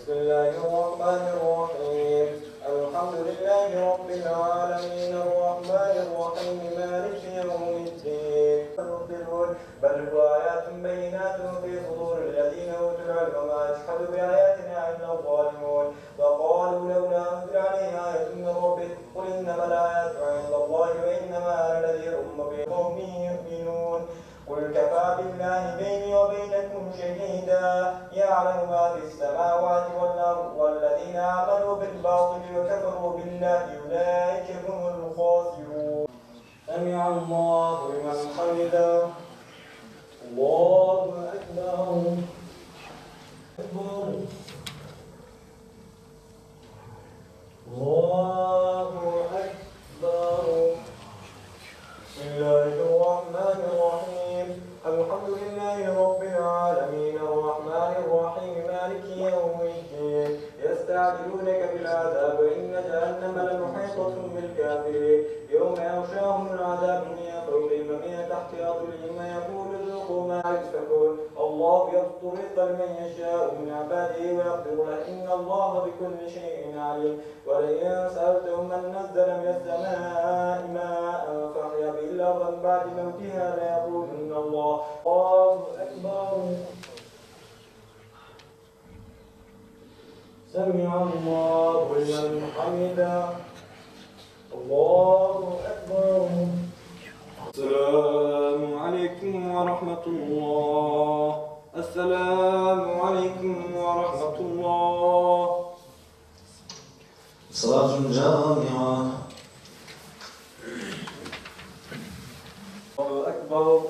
بسم الله الرحمن الرحيم الحمد لله رب العالمين الرحمن الرحيم مالك يوم الدين بل هو آيات بينات في صدور الذين أوتوا العلم ما يجحد بآياتنا إلا الظالمون وقالوا لولا أنزل عليه آية من ربه قل إنما الآيات عند الله وإنما أنا نذير مبين قوم يؤمنون قل كفى بالله بيني وبينكم شهيدا يعلم ما في السماوات والأرض والذين آمنوا بالباطل وكفروا بالله أولئك هم الخاسرون سمع الله لمن حمده الله أكبر الله أكبر بسم الله الرحمن الرحيم الحمد لله رب العالمين الرحمن الرحيم مالك يوم الدين يستعجلونك بالعذاب إن جهنم لمحيطة بالكافرين يوم يغشاهم العذاب من فوقهم ومن تحت أرجلهم يقول ذوقوا ما يسفكون الله يبسط الرزق لمن يشاء من عباده ويقدر له إن الله بكل شيء عليم ولئن سألتهم من نزل من السماء ماء فأحيا به الأرض من بعد موتها ليقولن الله أكبر سمع الله لمن حمده الله أكبر السلام عليكم ورحمة الله السلام عليكم ورحمة الله صلاة جامعة الله أكبر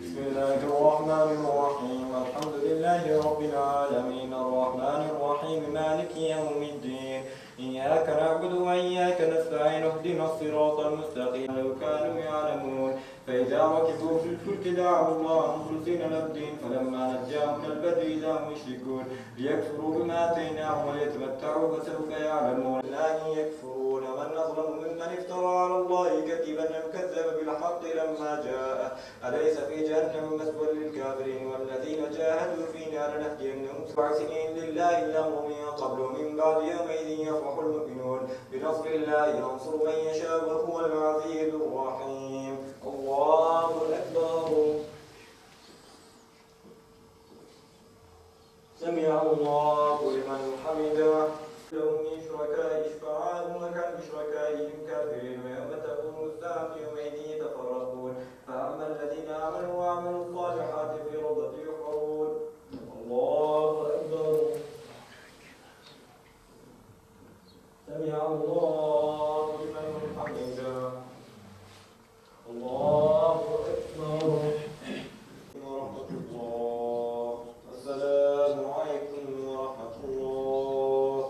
بسم الله الرحمن الرحيم الحمد لله رب العالمين الرحمن الرحيم مالك يوم الدين إياك نعبد وإياك نستعين اهدنا الصراط المستقيم لو كانوا يعلمون فإذا ركبوا في الفلك دعوا الله مخلصين له الدين فلما نجاهم إلى البر إذا هم يشركون ليكفروا بما آتيناهم وليتمتعوا فسوف يعلمون لا يكفرون من أظلم ممن افترى على الله كذبا أو كذب بالحق لما جاءه أليس في جهنم مثوى للكافرين والذين جاهدوا فينا لنهدينهم 7 سنين لله الأمر من قبل ومن بعد يومئذ يفرح المؤمنون بنصر الله ينصر من يشاء وهو العزيز الرحيم الله أكبر سمع الله لمن حمده لهم من شركاء شفعاء وكان بشركائهم كافرين ويوم تقوم الساعة يومئذ يتفرقون فأما الذين آمنوا وعملوا الصالحات في روضة يحبرون الله أكبر سمع الله لمن حمده الله أكبر ورحمة الله السلام عليكم ورحمة الله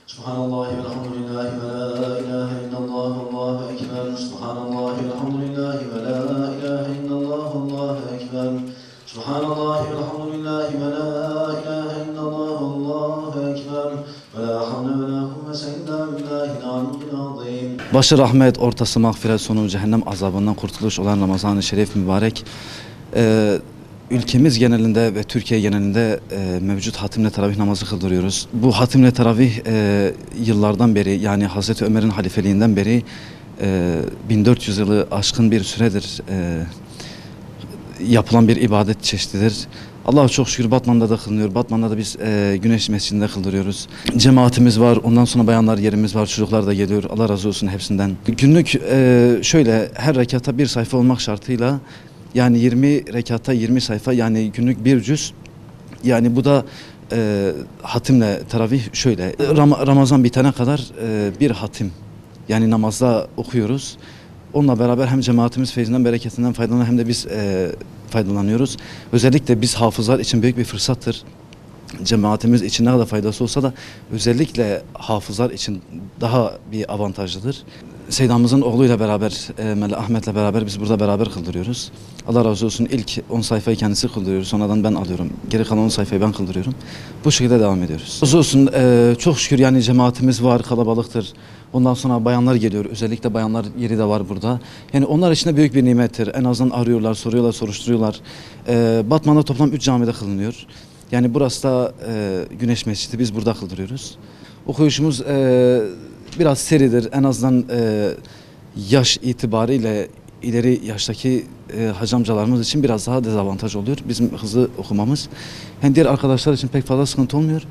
سبحان الله والحمد لله ولا إله إلا الله والله أكبر سبحان الله والحمد لله ولا إله إلا الله والله أكبر سبحان الله والحمد لله ولا إله إلا الله والله أكبر ولا حول ولا قوة إلا بالله العلي العظيم. Başı rahmet, ortası mağfiret, sonu cehennem azabından kurtuluş olan Ramazan-ı Şerif mübarek. Ülkemiz genelinde ve Türkiye genelinde mevcut hatimle teravih namazı kıldırıyoruz. Bu hatimle teravih yıllardan beri, yani Hazreti Ömer'in halifeliğinden beri 1400 yılı aşkın bir süredir yapılan bir ibadet çeşididir. Allah'a çok şükür Batman'da da kılınıyor. Batman'da da biz Güneş Mescidi'nde kıldırıyoruz. Cemaatimiz var. Ondan sonra bayanlar yerimiz var. Çocuklar da geliyor. Allah razı olsun hepsinden. Günlük şöyle her rekata bir sayfa olmak şartıyla, yani 20 rekatta 20 sayfa, yani günlük bir cüz. Yani bu da hatimle teravih şöyle. Ramazan bitene kadar bir hatim. Yani namazda okuyoruz. Onunla beraber hem cemaatimiz feyzinden, bereketinden faydalanıyor, hem de biz faydalanıyoruz. Özellikle biz hafızlar için büyük bir fırsattır. Cemaatimiz için ne kadar faydası olsa da özellikle hafızlar için daha bir avantajlıdır. Seydamızın oğluyla beraber, Ahmet'le beraber biz burada beraber kıldırıyoruz. Allah razı olsun, ilk 10 sayfayı kendisi kıldırıyor, sonradan ben alıyorum. Geri kalan 10 sayfayı ben kıldırıyorum. Bu şekilde devam ediyoruz. Razı olsun, çok şükür yani cemaatimiz var, kalabalıktır. Ondan sonra bayanlar geliyor, özellikle bayanlar yeri de var burada. Yani onlar için de büyük bir nimettir. En azından arıyorlar, soruyorlar, soruşturuyorlar. Batman'da toplam 3 camide kılınıyor. Yani burası da Güneş Mescidi, biz burada kıldırıyoruz. Okuyuşumuz biraz seridir. En azından yaş itibariyle ileri yaştaki hacı amcalarımız için biraz daha dezavantaj oluyor. Bizim hızlı okumamız. Yani diğer arkadaşlar için pek fazla sıkıntı olmuyor.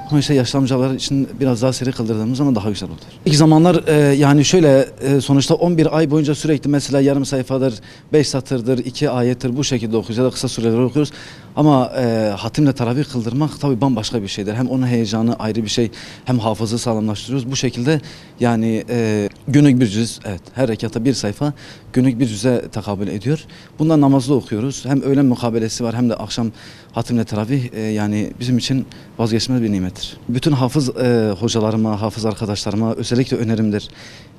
Ama işte yaşlı amcalar için biraz daha seri kıldırdığımız zaman daha güzel oluyor. İlk zamanlar yani şöyle sonuçta 11 ay boyunca sürekli mesela yarım sayfadır, 5 satırdır, 2 ayettir bu şekilde okuyoruz ya da kısa süreler okuyoruz. Ama hatimle teravih kıldırmak tabii bambaşka bir şeydir. Hem onun heyecanı ayrı bir şey, hem hafızı sağlamlaştırıyoruz. Bu şekilde yani günlük bir cüz, evet her rekata bir sayfa günlük bir cüze tekabül ediyor. Bundan namazda okuyoruz. Hem öğlen mukabelesi var hem de akşam hatimle teravih yani bizim için vazgeçilmez bir nimettir. Bütün hafız hocalarıma, hafız arkadaşlarıma özellikle önerimdir.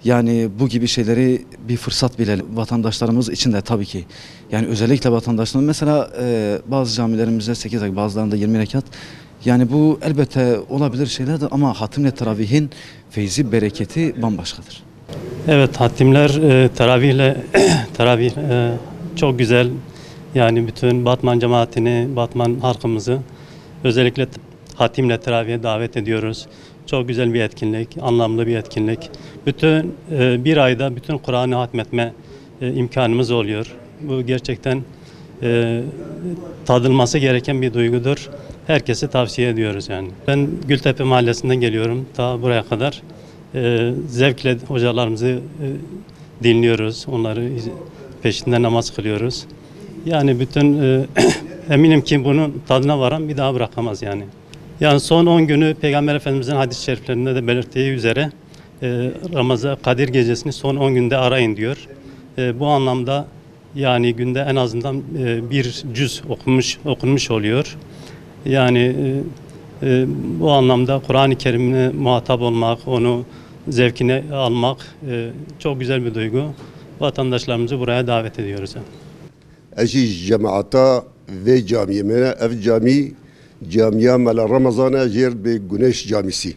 Yani bu gibi şeyleri bir fırsat bilelim. Vatandaşlarımız için de tabii ki. Yani özellikle vatandaşlarımız mesela bazı camilerimizde 8 rekat, bazılarında 20 rekat. Yani bu elbette olabilir şeylerdir ama hatimle teravihin feyzi, bereketi bambaşkadır. Evet, hatimler teravih çok güzel. Yani bütün Batman cemaatini, Batman halkımızı özellikle hatimle teravihe davet ediyoruz. Çok güzel bir etkinlik, anlamlı bir etkinlik. Bütün bir ayda bütün Kur'an'ı hatmetme imkanımız oluyor. Bu gerçekten tadılması gereken bir duygudur. Herkese tavsiye ediyoruz yani. Ben Gültepe Mahallesi'nden geliyorum. Ta buraya kadar zevkle hocalarımızı dinliyoruz. Onları peşinden namaz kılıyoruz. Yani bütün eminim ki bunun tadına varan bir daha bırakamaz yani. Yani son 10 günü Peygamber Efendimiz'in hadis-i şeriflerinde de belirttiği üzere Ramazan Kadir Gecesi'ni son 10 günde arayın diyor. Bu anlamda yani günde en azından bir cüz okunmuş oluyor. Yani bu anlamda Kur'an-ı Kerim'ine muhatap olmak, onu zevkine almak çok güzel bir duygu. Vatandaşlarımızı buraya davet ediyoruz. اجي جماعتا ve camiye mena ev camiye mala Ramazan'a cer be güneş camisi.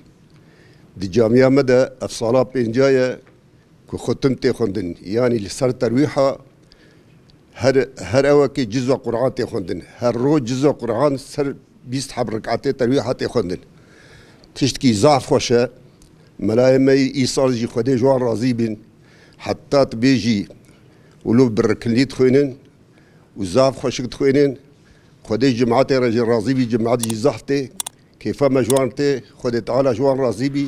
Di camiye me de ev sala pencaye ku xutim te xundin. Yani li ser terviha her evaki cüz-i Kur'an te xundin. Her roz cüz-i Kur'an ser 20 hab rekate terviha te xundin. Tiştki zaaf xoşe melayeme İsa ji Xwedê ji wan razî bin. Hatta tibêjî ulu bir rikilî dixwînin وزاف خوشك تخوينين خدي جماعتي راجل راضي بي جماعتي زحتي كيف ما جوانتي خدي تعالى جوان راضي بي